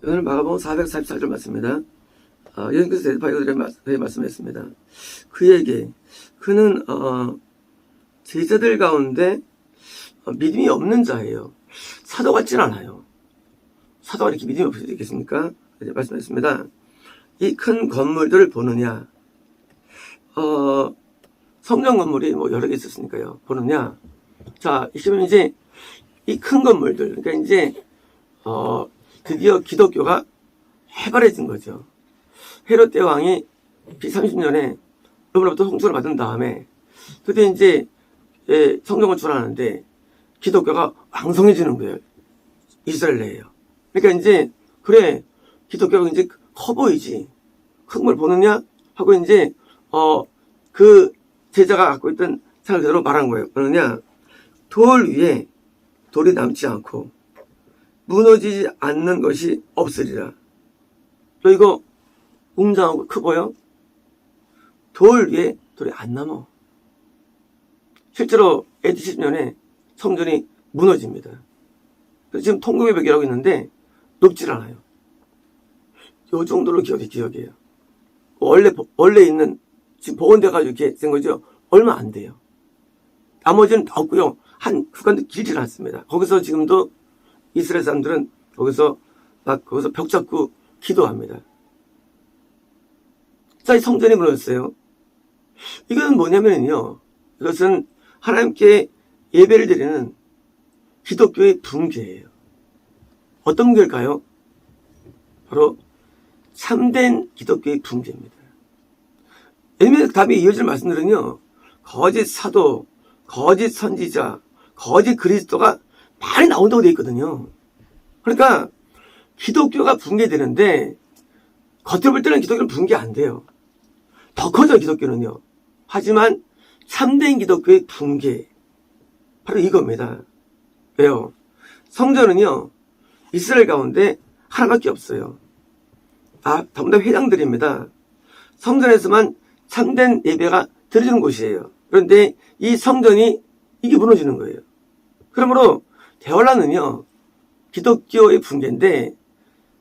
오늘 마가복음 444절 말씀입니다. 예수께서 대답하여 말씀했습니다. 그에게 그는 제자들 가운데 믿음이 없는 자예요. 사도 같지는 않아요. 사도가 이렇게 믿음이 없을 수 있겠습니까? 말씀했습니다. 이 큰 건물들을 보느냐? 성전 건물이 뭐 여러 개 있었으니까요. 보느냐? 자, 이시면 이제 이 큰 건물들, 그러니까 이제 드디어 기독교가 해발해진 거죠. 헤롯 대왕이 B30년에 로마로부터 홍수를 받은 다음에 드디어 이제 성전 건축하는데 기독교가 왕성해지는 거예요. 이스라엘 내에요. 그러니까 이제 그래 기독교가 이제 커 보이지. 큰 걸 보느냐 하고 이제 그 제자가 갖고 있던 생각을 그대로 말한 거예요. 뭐느냐? 돌 위에 돌이 남지 않고 무너지지 않는 것이 없으리라. 이거 웅장하고 커 보여? 돌 위에 돌이 안 남아. 실제로 AD 70년에 성전이 무너집니다. 그래서 지금 통곡의 벽이라고 있는데 높질 않아요. 요 정도로 기억이에요. 원래 있는 지금 복원돼가지고 이렇게 된 거죠. 얼마 안 돼요. 나머지는 없고요. 한 구간도 길지 않습니다. 거기서 지금도 이스라엘 사람들은 거기서 벽 잡고 기도합니다. 자, 이 성전이 무너졌어요. 이건 뭐냐면요. 이것은 하나님께 예배를 드리는 기독교의 붕괴예요. 어떤 붕괴일까요? 바로 참된 기독교의 붕괴입니다. 왜냐면 답이 이어질 말씀들은요. 거짓 사도, 거짓 선지자, 거짓 그리스도가 많이 나온다고 되어 있거든요. 그러니까 기독교가 붕괴되는데 겉으로 볼 때는 기독교는 붕괴 안 돼요. 더 커져 기독교는요. 하지만 참된 기독교의 붕괴 바로 이겁니다. 왜요? 성전은요. 이스라엘 가운데 하나밖에 없어요. 전부 다 회당들입니다. 성전에서만 참된 예배가 드려지는 곳이에요. 그런데 이 성전이 이게 무너지는 거예요. 그러므로 대환란은요. 기독교의 붕괴인데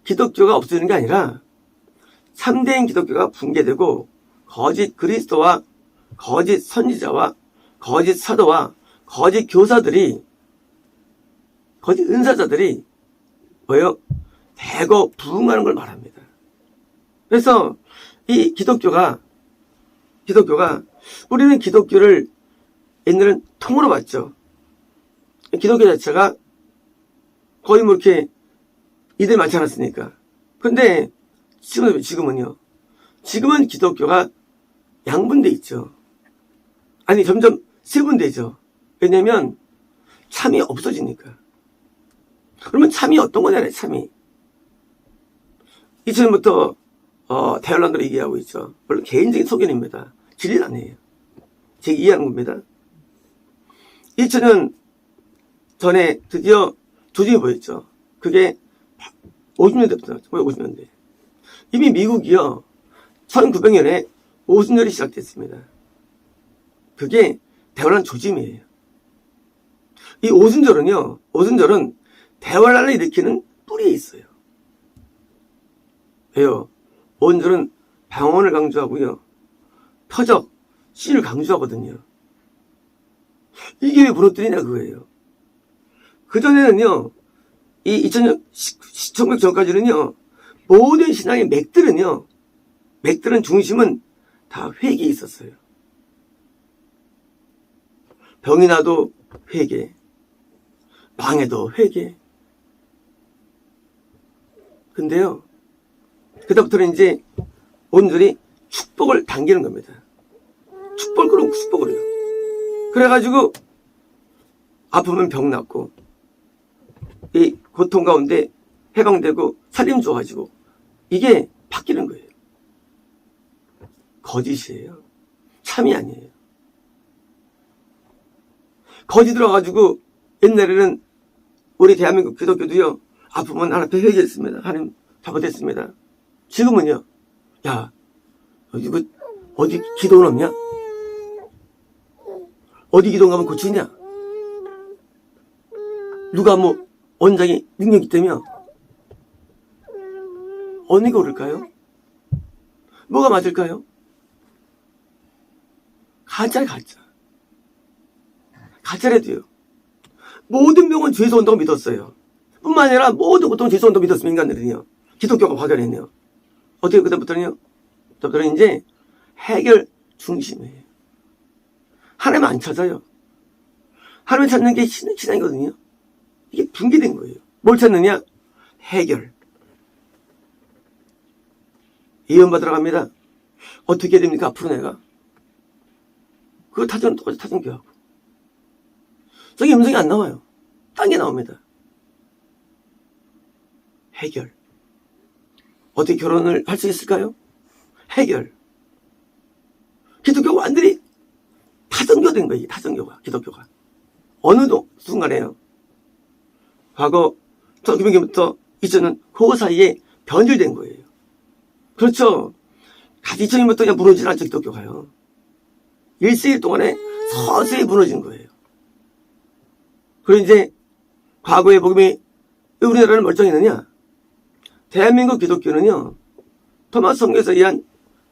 기독교가 없어지는 게 아니라 참된 기독교가 붕괴되고 거짓 그리스도와 거짓 선지자와 거짓 사도와 거짓 교사들이 거짓 은사자들이 뭐예요? 대거 부흥하는 걸 말합니다. 그래서 이 기독교가 우리는 기독교를 옛날엔 통으로 봤죠. 기독교 자체가 거의 뭐 이렇게 이들 많지 않았으니까. 근데 지금은요. 지금은 기독교가 양분돼 있죠. 아니 점점 세분되죠. 왜냐면 참이 없어지니까. 그러면 참이 어떤 거냐, 참이. 2000년부터 대환란으로 얘기하고 있죠. 물론 개인적인 소견입니다. 진리는 아니에요. 제가 이해하는 겁니다. 2000년 전에 드디어 조짐이 보였죠. 그게 50년대부터 50년대. 이미 미국이요. 1900년에 오순절이 시작됐습니다. 그게 대환란 조짐이에요. 이 오순절은 대환란을 일으키는 뿌리에 있어요. 왜요? 오순절은 방언을 강조하고요. 표적, 씨를 강조하거든요. 이게 왜 무너뜨리냐 그거예요. 그전에는요. 이 2000년, 1900 전까지는요. 모든 신앙의 맥들은 중심은 다 회개에 있었어요. 병이 나도 회개, 망해도 회개. 근데요. 그다음부터는 이제 온전히 축복을 당기는 겁니다. 축복을 해요. 그래가지고 아프면 병 낫고 이 고통 가운데 해방되고 살림 좋아지고 이게 바뀌는 거예요. 거짓이에요. 참이 아니에요. 거짓 들어가지고 옛날에는 우리 대한민국 기독교도요. 아프면 하나님 앞에 회개했습니다. 하나님 잘못했습니다. 지금은요. 야, 이거 어디 기도는 없냐? 어디 기도 가면 고치냐? 누가 뭐 원장이 능력이 있다며? 어느 게 옳을까요? 뭐가 맞을까요? 가짜. 가짜래도요. 모든 병은 죄에서 온다고 믿었어요. 뿐만 아니라 모든 고통은 죄에서 온다고 믿었으면 인간들은요. 기독교가 확연했네요. 어떻게 그다음부터는요? 그다음부터는 이제 해결 중심이에요. 하나님 안 찾아요. 하나님 찾는 게 신앙이거든요. 이게 붕괴된 거예요. 뭘 찾느냐? 해결. 예언받으러 갑니다. 어떻게 해야 됩니까? 앞으로 내가. 그거 타전 똑같이 타전교하고. 저기 음성이 안 나와요. 딴 게 나옵니다. 해결. 어떻게 결혼을 할 수 있을까요? 해결. 기독교가 완전히 타전교 된 거예요. 타전교가. 기독교가. 어느 순간에요. 과거 1900년부터 2000년 그 사이에 변질된 거예요. 그렇죠. 2000년부터 그냥 무너지지 않죠. 기독교가요. 1세기 동안에 서서히 무너진 거예요. 그리고 이제 과거의 복음이 우리나라를 멀쩡했느냐? 대한민국 기독교는요. 토마스 성경에서 의한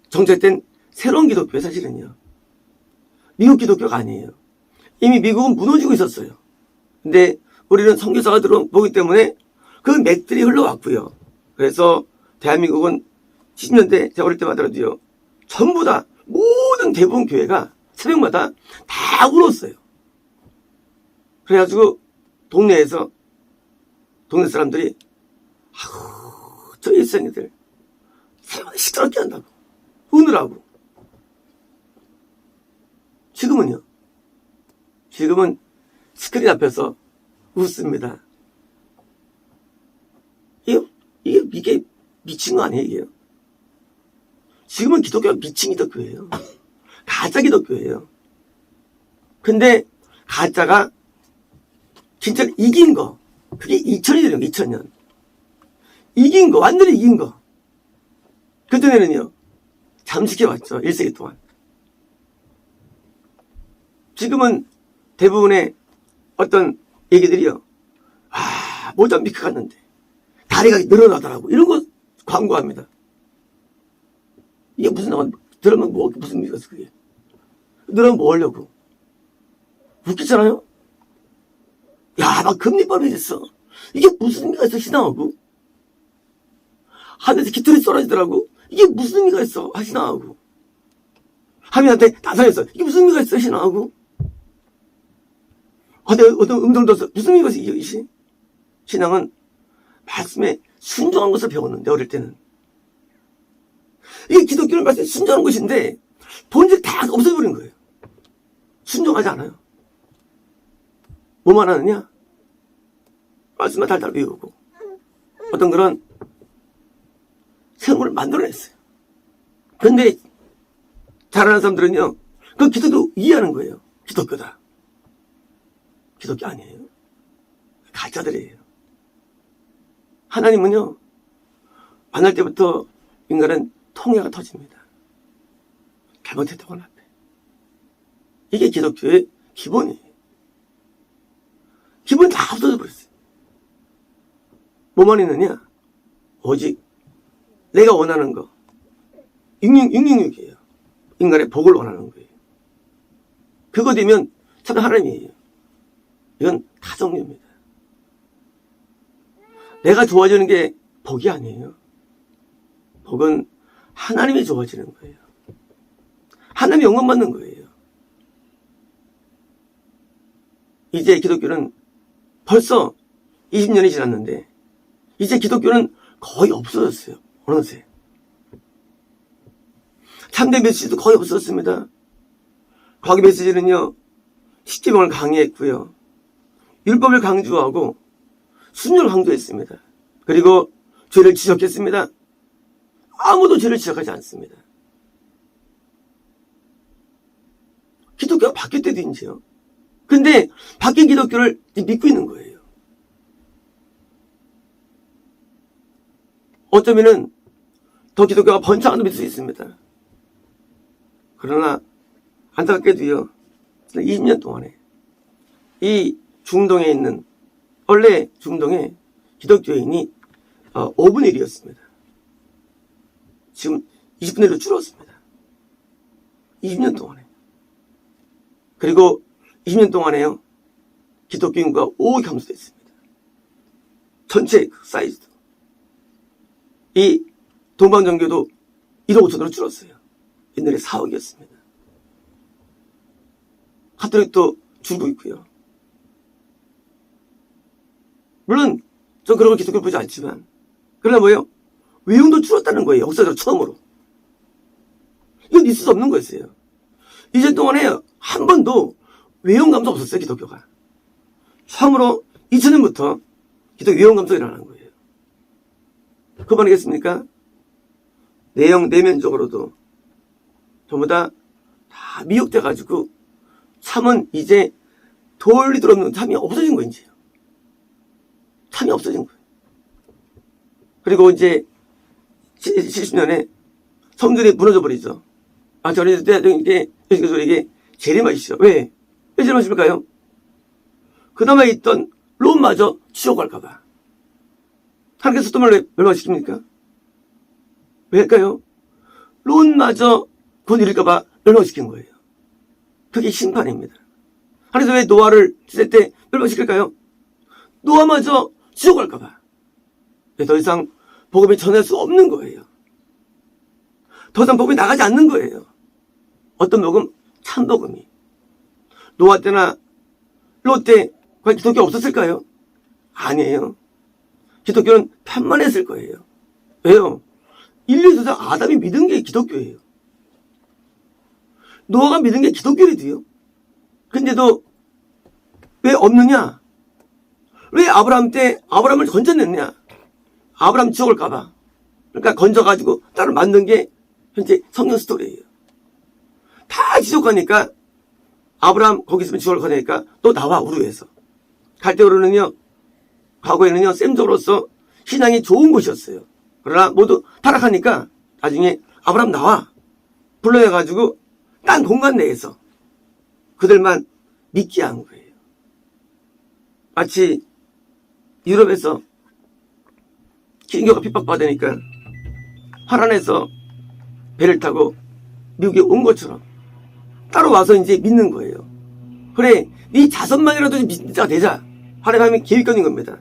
정착된 새로운 기독교예요. 사실은요. 미국 기독교가 아니에요. 이미 미국은 무너지고 있었어요. 근데 우리는 선교사가 들어오기 때문에 그 맥들이 흘러왔고요. 그래서 대한민국은 70년대 제가 어릴 때마다도요. 전부 다 모든 대부분 교회가 새벽마다 다 울었어요. 그래가지고 동네 사람들이 저 일생이들 새벽에 시끄럽게 한다고 우느라고. 지금은 스크린 앞에서 웃습니다. 이게 미친 거 아니에요, 이게요? 지금은 기독교가 미친 기독교예요. 가짜 기독교예요. 근데 가짜가 진짜 이긴 거, 그게 2000년이에요, 2000년. 이긴 거, 완전히 이긴 거. 그전에는요, 잠식해왔죠, 1세기 동안. 지금은 대부분의 어떤 얘기들이요, 모잠비크 갔는데, 다리가 늘어나더라고. 이런 거 광고합니다. 이게 들으면 무슨 의미가 있어, 그게. 늘어나면 뭐 하려고? 웃기잖아요? 막 금리빨이 됐어. 이게 무슨 의미가 있어, 신앙하고? 하늘에서 깃털이 쏟아지더라고. 이게 무슨 의미가 있어, 신앙하고? 하민한테 나서했어. 이게 무슨 의미가 있어, 신앙하고? 어떤 음성도 없어. 무슨 의미가 있어, 이것이? 신앙은 말씀에 순종하는 것을 배웠는데, 어릴 때는. 이게 기독교는 말씀에 순종하는 것인데, 본질 다 없애버린 거예요. 순종하지 않아요. 뭐만 하느냐? 말씀만 달달 외우고, 어떤 그런 새로운 걸 만들어냈어요. 근데, 잘하는 사람들은요, 그 기독교 이해하는 거예요. 기독교다. 기독교 아니에요. 가짜들이에요. 하나님은요, 만날 때부터 인간은 통해가 터집니다. 잘못했다고 하나 앞에. 이게 기독교의 기본이에요. 기본이 다 없어져 버렸어요. 뭐만 있느냐? 오직 내가 원하는 거. 666이에요. 인간의 복을 원하는 거예요. 그거 되면 참 하나님이에요. 이건 가정입니다. 내가 좋아지는 게 복이 아니에요. 복은 하나님이 좋아지는 거예요. 하나님이 영광 받는 거예요. 이제 기독교는 벌써 20년이 지났는데 이제 기독교는 거의 없어졌어요. 어느새. 참된 메시지도 거의 없어졌습니다. 과거 메시지는요. 십계명을 강의했고요. 율법을 강조하고 순종을 강조했습니다. 그리고 죄를 지적했습니다. 아무도 죄를 지적하지 않습니다. 기독교가 바뀔 때도 이제요. 근데 바뀐 기독교를 믿고 있는 거예요. 어쩌면은 더 기독교가 번창하는 믿을 수 있습니다. 그러나 안타깝게도요. 20년 동안에 이 중동에 있는 원래 중동에 기독교인이 5분의 1이었습니다. 지금 20분의 1로 줄었습니다. 20년 동안에. 그리고 20년 동안에요. 기독교 인구가 5억 감소됐습니다. 전체 그 사이즈도. 이 동방정교도 1억 5천으로 줄었어요. 옛날에 4억이었습니다. 가톨릭도 줄고 있고요. 물론 전 그런 걸 기독교를 보지 않지만 그러나 뭐예요? 외용도 줄었다는 거예요. 역사적으로 처음으로. 이건 있을 수 없는 거였어요. 이제 동안에 한 번도 외용 감소 없었어요. 기독교가. 처음으로 2000년부터 기독교 외용 감소가 일어나는 거예요. 그만하겠습니까? 내면적으로도 전부 다 미혹돼가지고 참은 이제 돌이 들어오는 참이 없어진 거예요. 이제. 참이 없어진 거예요. 그리고 이제 70년에 성전이 무너져 버리죠. 저희 대통령께 예수님께 재림하시죠. 왜 재림하십니까요? 그나마 있던 롬마저 지옥 갈까봐. 하나님께서 소돔을 멸망시킵니까? 왜일까요? 롯마저 곧 이룰까봐 멸망시킨 거예요. 그게 심판입니다. 하나님께서 왜 노아를 찢을 때 멸망시킬까요? 노아마저 지옥 갈까봐. 더 이상 복음이 전할 수 없는 거예요. 더 이상 복음이 나가지 않는 거예요. 어떤 복음? 참 복음이. 노아 때나 롯 때 과연 기독교 없었을까요? 아니에요. 기독교는 편만했을 거예요. 왜요? 인류 조상 아담이 믿은 게 기독교예요. 노아가 믿은 게 기독교래도요. 근데도 왜 없느냐? 왜 아브라함 때 아브라함을 건져냈냐? 아브라함 지옥을 가봐. 그러니까 건져가지고 따로 만든 게 현재 성경 스토리예요. 다 지옥가니까 아브라함 거기 있으면 지옥을 가니까 너 나와 우르에서. 갈대우르는요. 과거에는요. 셈적으로서 신앙이 좋은 곳이었어요. 그러나 모두 타락하니까 나중에 아브라함 나와 불러내가지고 딴 공간 내에서 그들만 믿게 한 거예요. 마치 유럽에서 기독교가 핍박받으니까 화란에서 배를 타고 미국에 온 것처럼 따로 와서 이제 믿는 거예요. 그래, 네 자손만이라도 믿자 되자. 하나님이 계획적인 겁니다.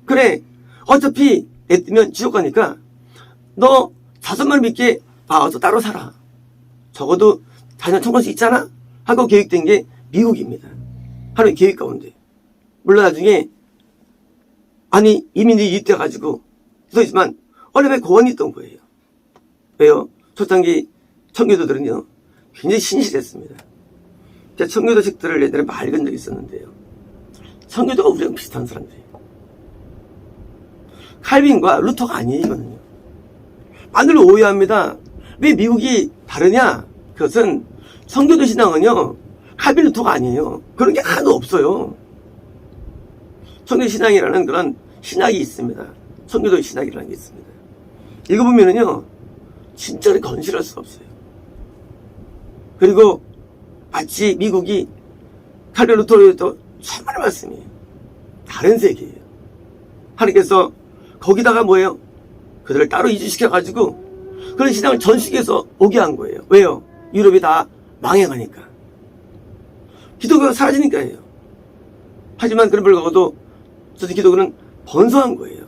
그래, 어차피 내뜨면 지옥 가니까 너 자손만 믿게 와서 따로 살아. 적어도 자녀 청구할 수 있잖아? 하고 계획된 게 미국입니다. 하나님 계획 가운데. 물론 나중에 이민들이 유입돼가지고 있지만 원래 고원이 있던 거예요. 왜요? 초창기 청교도들은요 굉장히 신실했습니다. 제가 청교도 책들을 예전에 많이 읽은 적이 있었는데요. 청교도가 우리랑 비슷한 사람들이에요. 칼빈과 루터가 아니에요. 이거는요. 많이들 오해합니다. 왜 미국이 다르냐? 그것은 청교도 신앙은요 칼빈 루터가 아니에요. 그런 게 하나도 없어요. 청교도 신앙이라는 그런 신학이 있습니다. 청교도 신학이라는 게 있습니다. 읽어보면은요 진짜 건실할 수가 없어요. 그리고 마치 미국이 칼빈 루터로부터 천만의 말씀이에요. 다른 세계예요. 하나님께서 거기다가 뭐예요? 그들을 따로 이주시켜가지고 그런 신앙을 전 세계에서 오게 한 거예요. 왜요? 유럽이 다 망해가니까. 기독교가 사라지니까예요. 하지만 그런 불구하고도 저 기독교는 번성한 거예요.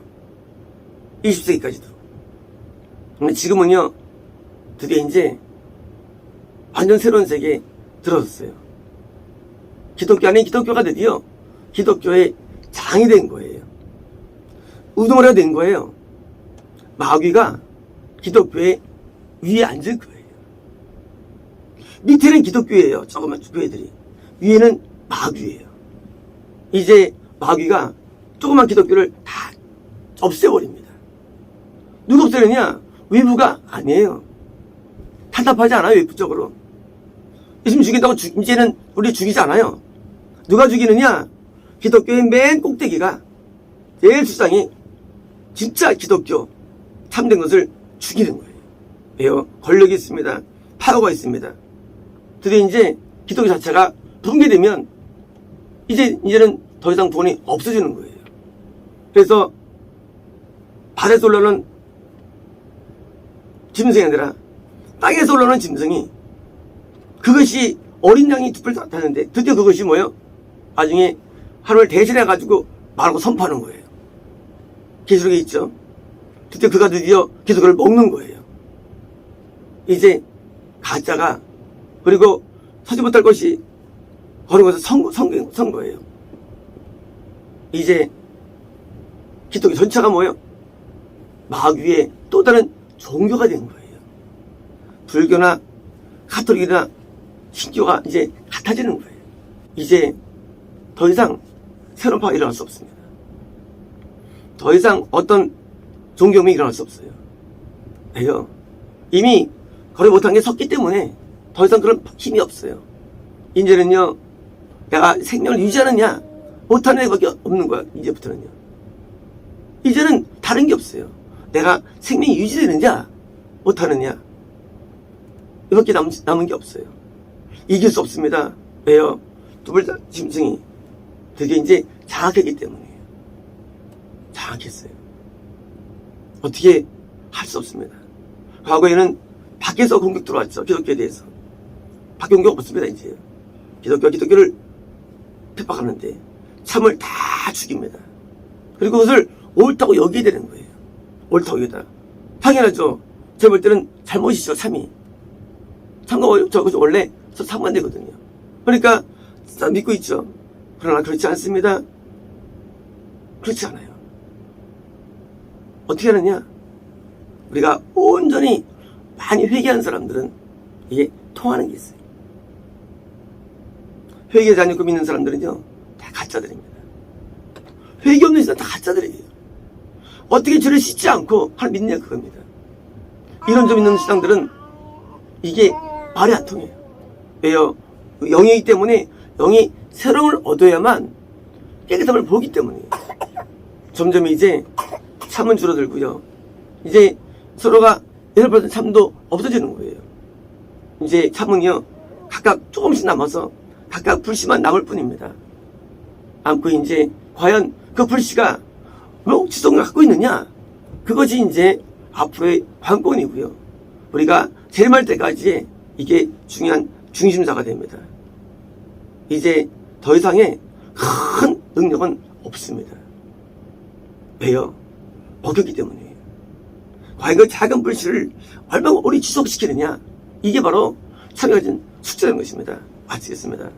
20세기까지도. 근데 지금은요 드디어 이제 완전 새로운 세계에 들어섰어요. 기독교 아닌 기독교가 드디어 기독교의 장이 된 거예요. 우두머리가 된 거예요. 마귀가 기독교의 위에 앉을 거예요. 밑에는 기독교예요. 조그만 교회들이. 위에는 마귀예요. 이제 마귀가 조그만 기독교를 다 없애버립니다. 누가 없애느냐? 외부가 아니에요. 탄압하지 않아요. 외부적으로. 예수님 죽인다고 이제는 우리 죽이지 않아요. 누가 죽이느냐? 기독교의 맨 꼭대기가 제일 주장이 진짜 기독교 참된 것을 죽이는 거예요. 왜요? 권력이 있습니다. 파워가 있습니다. 드디어 이제 기독교 자체가 붕괴되면 이제는 더 이상 구원이 없어지는 거예요. 그래서 바닷솔로는 짐승이 아니라 땅에서 올라오는 짐승이 그것이 어린 양이 두 뿔 탔는데 드디어 그것이 뭐예요? 나중에 하루를 대신해가지고 말하고 선포하는 거예요. 계시록에 있죠. 드디어 계속 그걸 먹는 거예요. 이제 가짜가 그리고 서지 못할 것이 그런 것을 선 거예요. 이제 기독교 전체가 뭐예요? 마귀의 또 다른 종교가 된 거예요. 불교나 가톨릭이나 신교가 이제 같아지는 거예요. 이제 더 이상 새로운 파가 일어날 수 없습니다. 더 이상 어떤 종교명이 일어날 수 없어요. 왜요? 이미 거래 못한 게 섰기 때문에 더 이상 그런 힘이 없어요. 이제는요, 내가 생명을 유지하느냐 못하는 애밖에 없는 거야. 이제부터는요. 이제는 다른 게 없어요. 내가 생명이 유지되느냐 못하느냐 이밖에 남은 게 없어요. 이길 수 없습니다. 왜요? 두불 짐승이 드디어 이제 장악했기 때문이에요. 장악했어요. 어떻게 할 수 없습니다. 과거에는 밖에서 공격 들어왔죠. 기독교에 대해서. 밖에 공격 없습니다. 이제 기독교를 핍박하는데 참을 다 죽입니다. 그리고 그것을 옳다고 여기게 되는 거예요. 옳다고 여기다. 당연하죠. 제가 볼 때는 잘못이죠. 참이. 참가 저 원래 상관되거든요. 그러니까 믿고 있죠. 그러나 그렇지 않습니다. 그렇지 않아요. 어떻게 하느냐? 우리가 온전히 많이 회개한 사람들은 이게 통하는 게 있어요. 회개하지 않고 믿는 사람들은요, 다 가짜들입니다. 회개 없는 사람 다 가짜들이에요. 어떻게 죄를 씻지 않고 하나님 믿느냐 그겁니다. 이런 점 있는 신앙들은 이게 말이 안 통해요. 왜요? 영이기 때문에 영이 새로움을 얻어야만 깨끗함을 보기 때문이에요. 점점 이제 참은 줄어들고요. 이제 서로가 예를 들어서 참도 없어지는 거예요. 이제 참은요, 각각 조금씩 남아서 각각 불씨만 남을 뿐입니다. 남고 이제 과연 그 불씨가 뭐 지속력을 갖고 있느냐? 그것이 이제 앞으로의 관건이고요. 우리가 제일 말 때까지 이게 중요한 중심사가 됩니다. 이제 더 이상의 큰 능력은 없습니다. 왜요? 먹였기 때문이에요. 과연 그 작은 불씨를 얼마나 오래 지속시키느냐? 이게 바로 참여가 진 숙제라는 것입니다. 마치겠습니다.